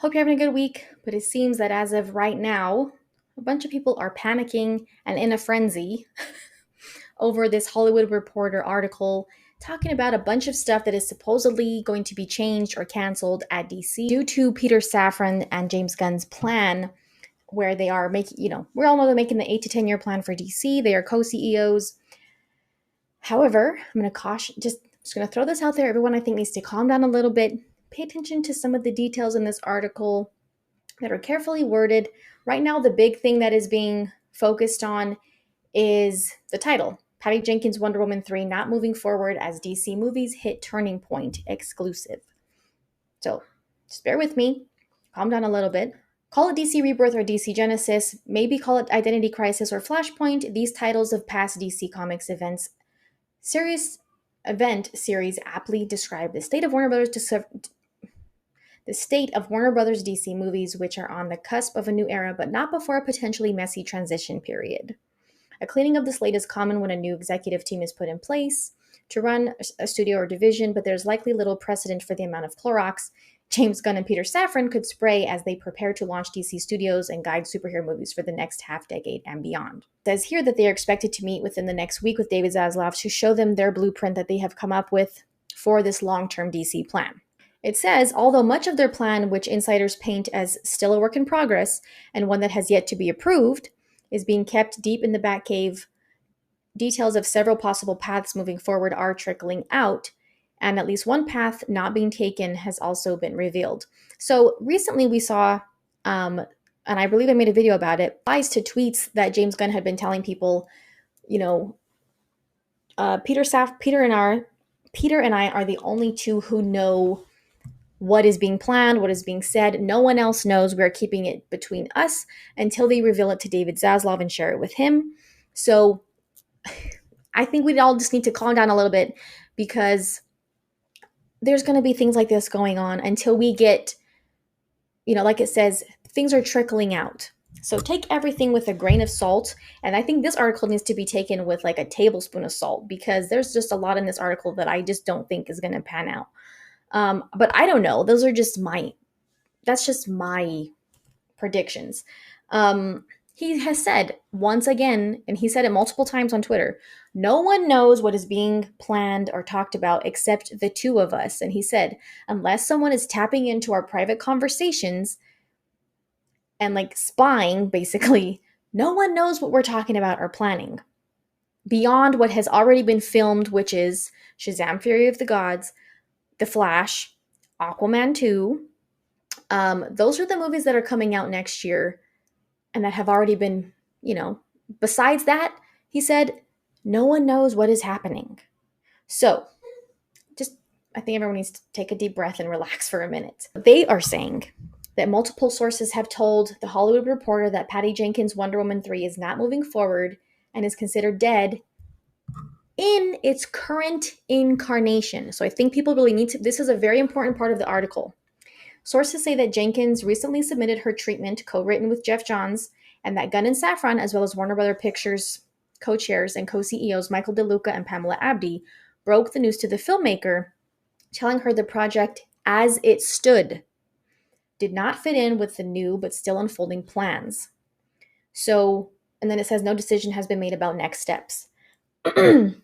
Hope you're having a good week, but it seems that as of right now, a bunch of people are panicking and in a frenzy over this Hollywood Reporter article talking about a bunch of stuff that is supposedly going to be changed or canceled at DC due to Peter Safran and James Gunn's plan, where they are making, we all know they're making the 8 to 10 year plan for DC. They are co CEOs. However, I'm going to caution, just going to throw this out there. Everyone, I think, needs to calm down a little bit, pay attention to some of the details in this article that are carefully worded. Right now, the big thing that is being focused on is the title. Patty Jenkins' Wonder Woman 3 not moving forward as DC movies hit turning point exclusive. So just bear with me, calm down a little bit. Call it DC Rebirth or DC Genesis, maybe call it Identity Crisis or Flashpoint. These titles of past DC Comics events series aptly describe the state of Warner Brothers DC movies, which are on the cusp of a new era, but not before a potentially messy transition period. A cleaning of the slate is common when a new executive team is put in place to run a studio or division, but there's likely little precedent for the amount of Clorox James Gunn and Peter Safran could spray as they prepare to launch DC Studios and guide superhero movies for the next half-decade and beyond. It says here that they are expected to meet within the next week with David Zaslav to show them their blueprint that they have come up with for this long-term DC plan. It says, although much of their plan, which insiders paint as still a work in progress and one that has yet to be approved, is being kept deep in the Batcave, details of several possible paths moving forward are trickling out, and at least one path not being taken has also been revealed. So recently we saw, and I believe I made a video about it, replies to tweets that James Gunn had been telling people, Peter and I are the only two who know what is being planned, what is being said. No one else knows. We're keeping it between us until they reveal it to David Zaslav and share it with him. So I think we all just need to calm down a little bit, because there's going to be things like this going on until we get, like it says, things are trickling out. So take everything with a grain of salt. And I think this article needs to be taken with like a tablespoon of salt, because there's just a lot in this article that I just don't think is going to pan out. But I don't know. That's just my predictions. He has said once again, and he said it multiple times on Twitter, no one knows what is being planned or talked about except the two of us. And he said, unless someone is tapping into our private conversations and like spying, basically, no one knows what we're talking about or planning beyond what has already been filmed, which is Shazam! Fury of the Gods, The Flash, Aquaman 2. Those are the movies that are coming out next year and that have already been, besides that, he said, no one knows what is happening. So I think everyone needs to take a deep breath and relax for a minute. They are saying that multiple sources have told The Hollywood Reporter that Patty Jenkins' Wonder Woman 3 is not moving forward and is considered dead in its current incarnation. So I think people really need to, this is a very important part of the article. Sources say that Jenkins recently submitted her treatment, co-written with Jeff Johns, and that Gunn and Safran, as well as Warner Bros. Pictures co-chairs and co-CEOs Michael DeLuca and Pamela Abdy, broke the news to the filmmaker, telling her the project, as it stood, did not fit in with the new but still unfolding plans. So, and then it says no decision has been made about next steps.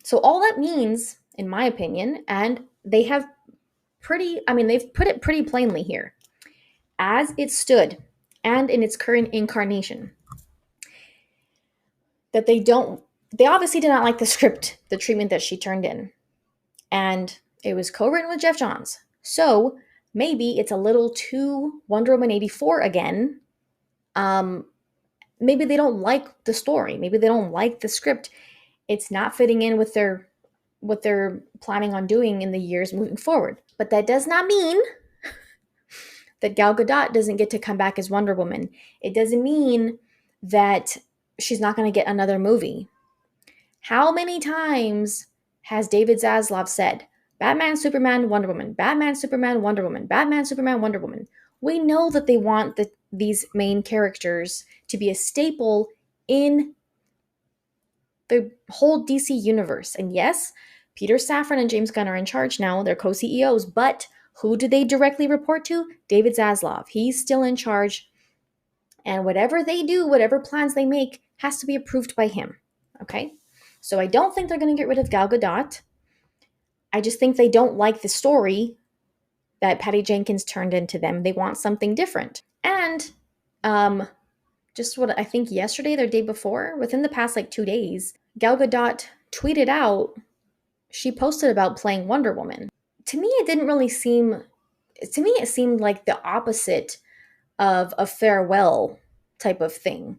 So all that means, in my opinion, and they've put it pretty plainly here, as it stood and in its current incarnation, that they obviously did not like the script, the treatment that she turned in. And it was co-written with Jeff Johns. So maybe it's a little too Wonder Woman 84 again. Maybe they don't like the story. Maybe they don't like the script. It's not fitting in with what they're planning on doing in the years moving forward. But that does not mean that Gal Gadot doesn't get to come back as Wonder Woman. It doesn't mean that she's not going to get another movie. How many times has David Zaslav said, Batman, Superman, Wonder Woman, Batman, Superman, Wonder Woman, Batman, Superman, Wonder Woman? We know that they want these main characters to be a staple in the whole DC universe. And yes, Peter Safran and James Gunn are in charge now. They're co-CEOs, but Who do they directly report to? David Zaslav. He's still in charge. And whatever they do, whatever plans they make, has to be approved by him. Okay? So I don't think they're going to get rid of Gal Gadot. I just think they don't like the story that Patty Jenkins turned into them. They want something different. And just what I think yesterday or the day before, within the past like 2 days, Gal Gadot tweeted out, she posted about playing Wonder Woman. To me, it didn't really seem, to me, it seemed like the opposite of a farewell type of thing.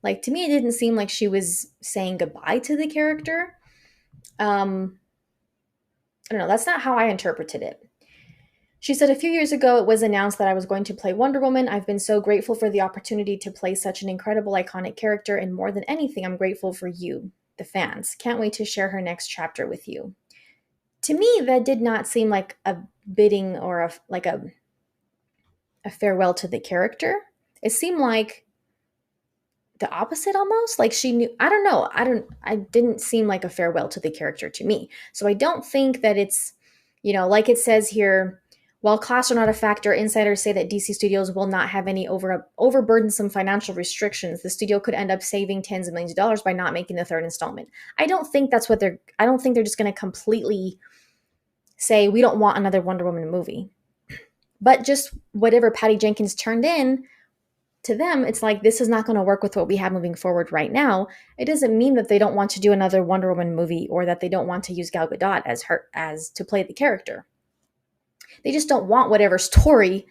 Like, to me, it didn't seem like she was saying goodbye to the character. I don't know, that's not how I interpreted it. She said, a few years ago, it was announced that I was going to play Wonder Woman. I've been so grateful for the opportunity to play such an incredible, iconic character, and more than anything, I'm grateful for you, the fans. Can't wait to share her next chapter with you. To me, that did not seem like a bidding or a farewell to the character. It seemed like the opposite almost. Like she knew, I don't know. I didn't seem like a farewell to the character to me. So I don't think that it's, like it says here, while costs are not a factor, insiders say that DC Studios will not have any overburdensome financial restrictions. The studio could end up saving tens of millions of dollars by not making the third installment. I don't think I don't think they're just going to completely say, we don't want another Wonder Woman movie. But just whatever Patty Jenkins turned in, to them, it's like, this is not going to work with what we have moving forward right now. It doesn't mean that they don't want to do another Wonder Woman movie or that they don't want to use Gal Gadot as to play the character. They just don't want whatever story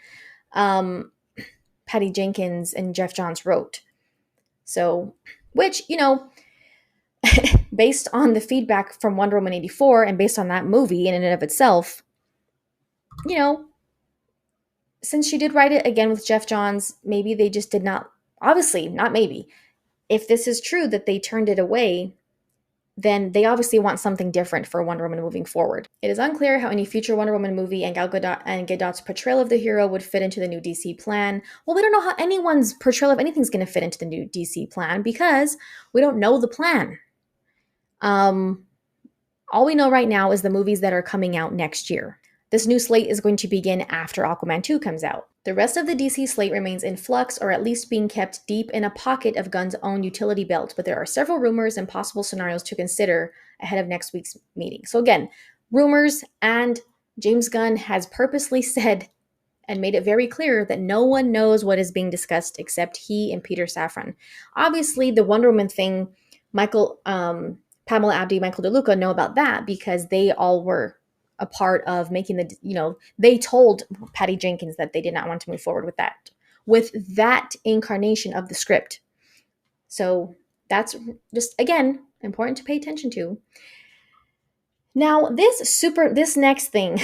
Patty Jenkins and Jeff Johns wrote. So, which, based on the feedback from Wonder Woman 84 and based on that movie in and of itself, since she did write it again with Jeff Johns, maybe they just did not, obviously, not maybe. If this is true that they turned it away, then they obviously want something different for Wonder Woman moving forward. It is unclear how any future Wonder Woman movie and Gal Gadot's portrayal of the hero would fit into the new DC plan. Well, we don't know how anyone's portrayal of anything's going to fit into the new DC plan because we don't know the plan. All we know right now is the movies that are coming out next year. This new slate is going to begin after Aquaman 2 comes out. The rest of the DC slate remains in flux, or at least being kept deep in a pocket of Gunn's own utility belt, but there are several rumors and possible scenarios to consider ahead of next week's meeting. So again, rumors, and James Gunn has purposely said and made it very clear that no one knows what is being discussed except he and Peter Safran. Obviously, the Wonder Woman thing, Pamela Abdi, Michael DeLuca know about that because they all were a part of making they told Patty Jenkins that they did not want to move forward with that incarnation of the script. So that's just, again, important to pay attention to. Now, this next thing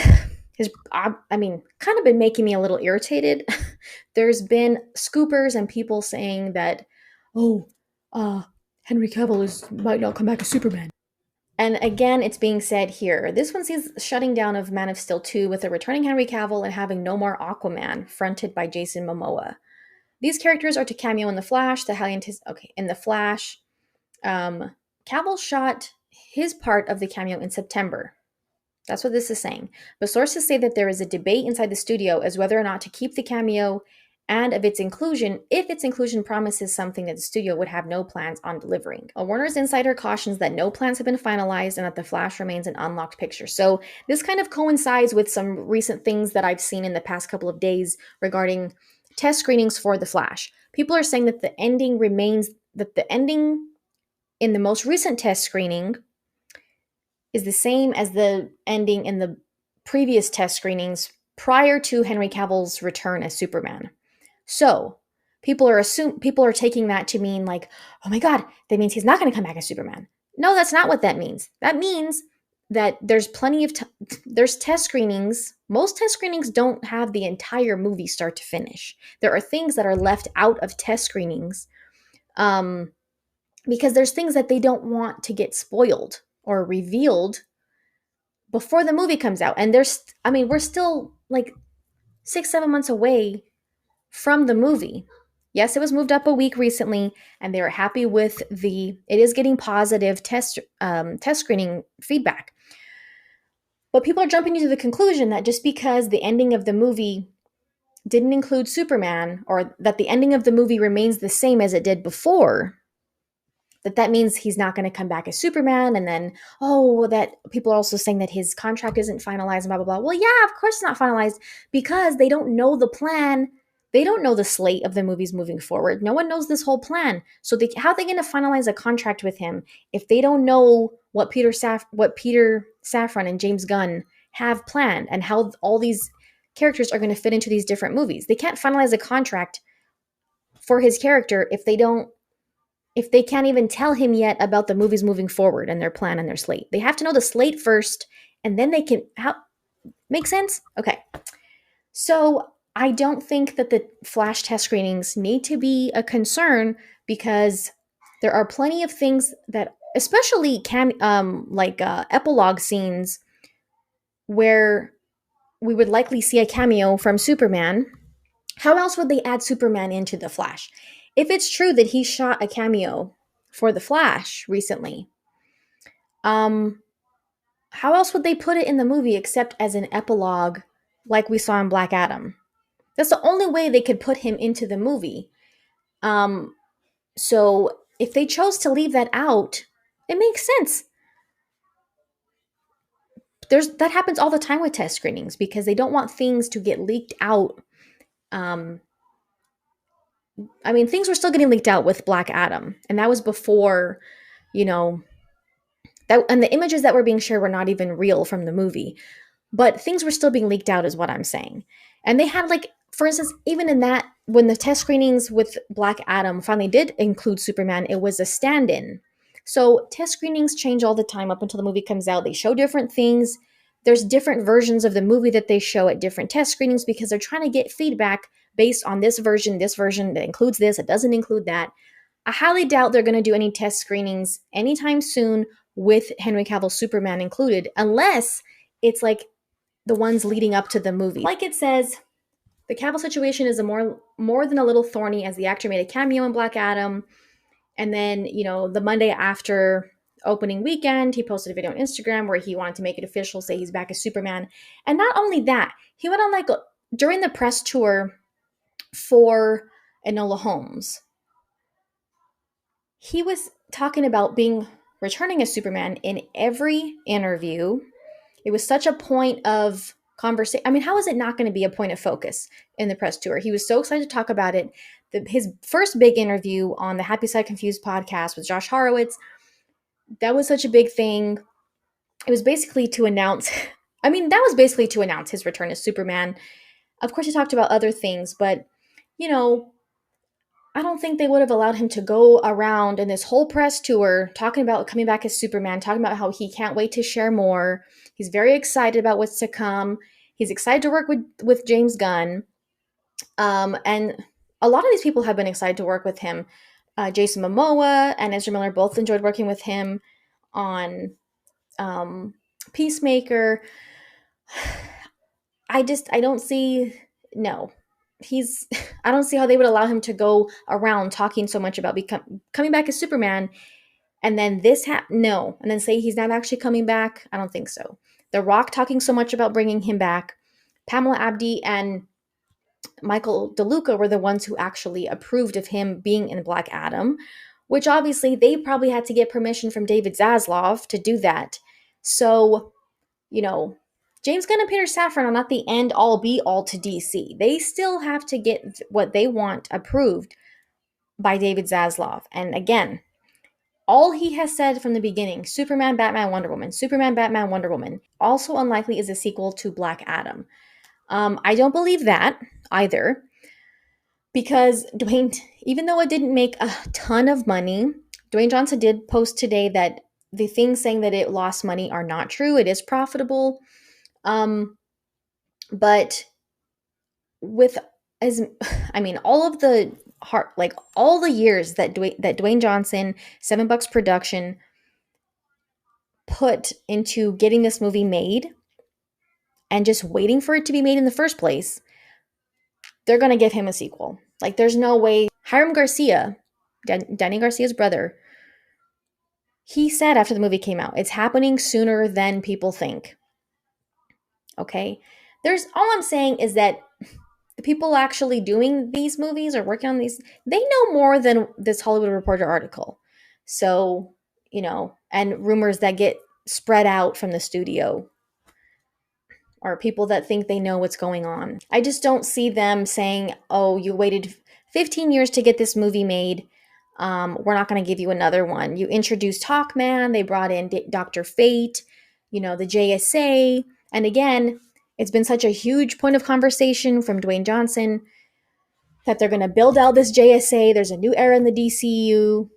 is, kind of been making me a little irritated. There's been scoopers and people saying that, Henry Cavill might not come back as Superman. And again, it's being said here. This one sees shutting down of Man of Steel 2 with a returning Henry Cavill and having no more Aquaman, fronted by Jason Momoa. These characters are to cameo in The Flash. In The Flash, Cavill shot his part of the cameo in September. That's what this is saying. But sources say that there is a debate inside the studio as whether or not to keep the cameo and of its inclusion, if its inclusion promises something that the studio would have no plans on delivering. A Warner's insider cautions that no plans have been finalized and that The Flash remains an unlocked picture. So this kind of coincides with some recent things that I've seen in the past couple of days regarding test screenings for The Flash. People are saying that the ending in the most recent test screening is the same as the ending in the previous test screenings prior to Henry Cavill's return as Superman. So people are taking that to mean like, oh my God, that means he's not going to come back as Superman. No, that's not what that means. That means that there's plenty of there's test screenings. Most test screenings don't have the entire movie start to finish. There are things that are left out of test screenings because there's things that they don't want to get spoiled or revealed before the movie comes out. And we're still like 6-7 months away from the movie. Yes, it was moved up a week recently, and they were happy with it is getting positive test screening feedback. But people are jumping to the conclusion that just because the ending of the movie didn't include Superman, or that the ending of the movie remains the same as it did before, that means he's not going to come back as Superman. And then, oh, that people are also saying that his contract isn't finalized and blah, blah, blah. Well, yeah, of course it's not finalized because they don't know the plan. They don't know the slate of the movies moving forward. No one knows this whole plan. So how are they going to finalize a contract with him if they don't know what Peter Safran and James Gunn have planned and how all these characters are going to fit into these different movies? They can't finalize a contract for his character if they can't even tell him yet about the movies moving forward and their plan and their slate. They have to know the slate first, and then they can. Make sense? Okay. So I don't think that the Flash test screenings need to be a concern because there are plenty of things that, especially epilogue scenes, where we would likely see a cameo from Superman. How else would they add Superman into the Flash? If it's true that he shot a cameo for the Flash recently, um, how else would they put it in the movie except as an epilogue, like we saw in Black Adam? That's the only way they could put him into the movie. Um, so if they chose to leave that out, it makes sense. That happens all the time with test screenings because they don't want things to get leaked out. Um, I mean, things were still getting leaked out with Black Adam, and that was before, you know, that, and the images that were being shared were not even real from the movie, but things were still being leaked out, is what I'm saying. And they had, like, for instance, even in that, when the test screenings with Black Adam finally did include Superman, it was a stand-in. So test screenings change all the time up until the movie comes out. They show different things. There's different versions of the movie that they show at different test screenings because they're trying to get feedback based on this version that includes this, it doesn't include that. I highly doubt they're going to do any test screenings anytime soon with Henry Cavill Superman included, unless it's like the ones leading up to the movie. Like it says, the Cavill situation is more than a little thorny as the actor made a cameo in Black Adam, and then, the Monday after opening weekend, he posted a video on Instagram where he wanted to make it official, say he's back as Superman. And not only that, he went on during the press tour for Enola Holmes, he was talking about returning as Superman in every interview. It was such a point of conversation. I mean, how is it not going to be a point of focus in the press tour? He was so excited to talk about it. His first big interview on the Happy Side Confused podcast with Josh Horowitz, that was such a big thing. It was basically to announce, that was basically to announce his return as Superman. Of course, he talked about other things, but, I don't think they would have allowed him to go around in this whole press tour talking about coming back as Superman, talking about how he can't wait to share more. He's very excited about what's to come. He's excited to work with James Gunn. And a lot of these people have been excited to work with him. Jason Momoa and Ezra Miller both enjoyed working with him on Peacemaker. I don't see, no. I don't see how they would allow him to go around talking so much about coming back as Superman, and then no, and then say he's not actually coming back. I don't think so. The Rock talking so much about bringing him back. Pamela Abdi and Michael DeLuca were the ones who actually approved of him being in Black Adam, which obviously they probably had to get permission from David Zaslav to do that. So, James Gunn and Peter Safran are not the end all be all to DC. They still have to get what they want approved by David Zaslav. And again, all he has said from the beginning, Superman, Batman, Wonder Woman, Superman, Batman, Wonder Woman, also unlikely is a sequel to Black Adam. I don't believe that either, because Dwayne, even though it didn't make a ton of money, Dwayne Johnson did post today that the things saying that it lost money are not true. It is profitable. But with all of the all the years that Dwayne Johnson, $7 production, put into getting this movie made and just waiting for it to be made in the first place, they're going to give him a sequel. Like, there's no way. Hiram Garcia, Danny Garcia's brother, he said after the movie came out, it's happening sooner than people think. Okay? There's all I'm saying is that the people actually doing these movies or working on these, they know more than this Hollywood Reporter article. So, and rumors that get spread out from the studio, or people that think they know what's going on. I just don't see them saying, oh, you waited 15 years to get this movie made. We're not going to give you another one. You introduced Hawkman, they brought in Dr. Fate, the JSA. And again, it's been such a huge point of conversation from Dwayne Johnson that they're going to build out this JSA. There's a new era in the DCU,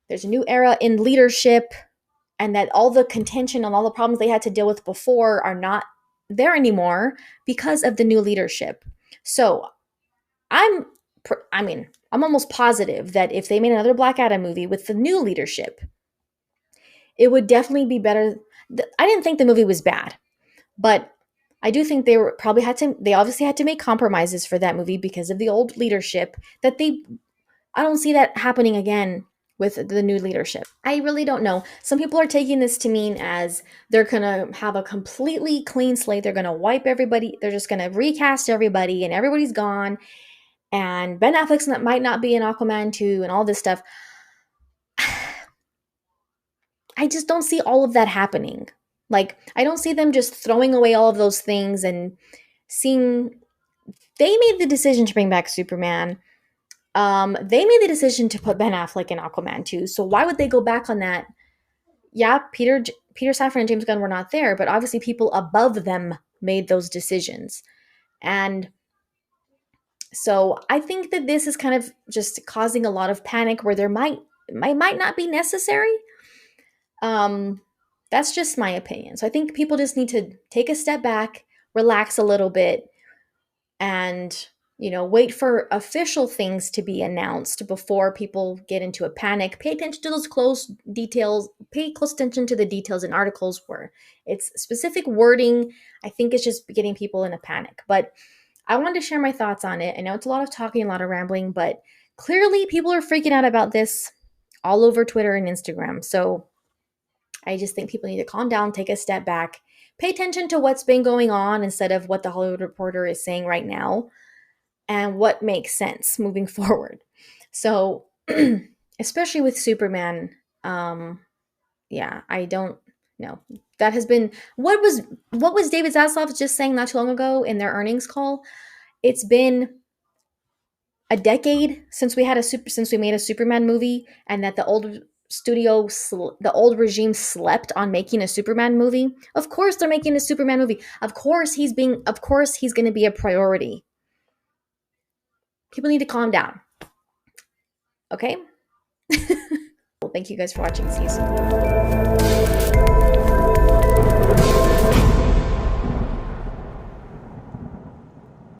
there's a new era in leadership, and that all the contention and all the problems they had to deal with before are not there anymore because of the new leadership. So I'm almost positive that if they made another Black Adam movie with the new leadership, it would definitely be better. I didn't think the movie was bad, but I do think they obviously had to make compromises for that movie because of the old leadership I don't see that happening again with the new leadership. I really don't know. Some people are taking this to mean as they're going to have a completely clean slate. They're going to wipe everybody. They're just going to recast everybody and everybody's gone. And Ben Affleck's might not be in Aquaman 2 and all this stuff. I just don't see all of that happening. Like, I don't see them just throwing away all of those things and seeing. They made the decision to bring back Superman. They made the decision to put Ben Affleck in Aquaman 2. So why would they go back on that? Yeah, Peter Safran and James Gunn were not there, but obviously people above them made those decisions. And so I think that this is kind of just causing a lot of panic where there might not be necessary. That's just my opinion. So I think people just need to take a step back, relax a little bit, and wait for official things to be announced before people get into a panic. Pay attention to those close details. Pay close attention to the details in articles where it's specific wording. I think it's just getting people in a panic. But I wanted to share my thoughts on it. I know it's a lot of talking, a lot of rambling, but clearly people are freaking out about this all over Twitter and Instagram. So I just think people need to calm down, take a step back, pay attention to what's been going on instead of what the Hollywood Reporter is saying right now and what makes sense moving forward. So, especially with Superman, I don't know. That has been what was David Zaslav just saying not too long ago in their earnings call. It's been a decade since we made a Superman movie, and that the old the old regime slept on making a Superman movie. Of course they're making a Superman movie. Of course he's going to be a priority. People need to calm down. Okay? Well, thank you guys for watching. See you soon.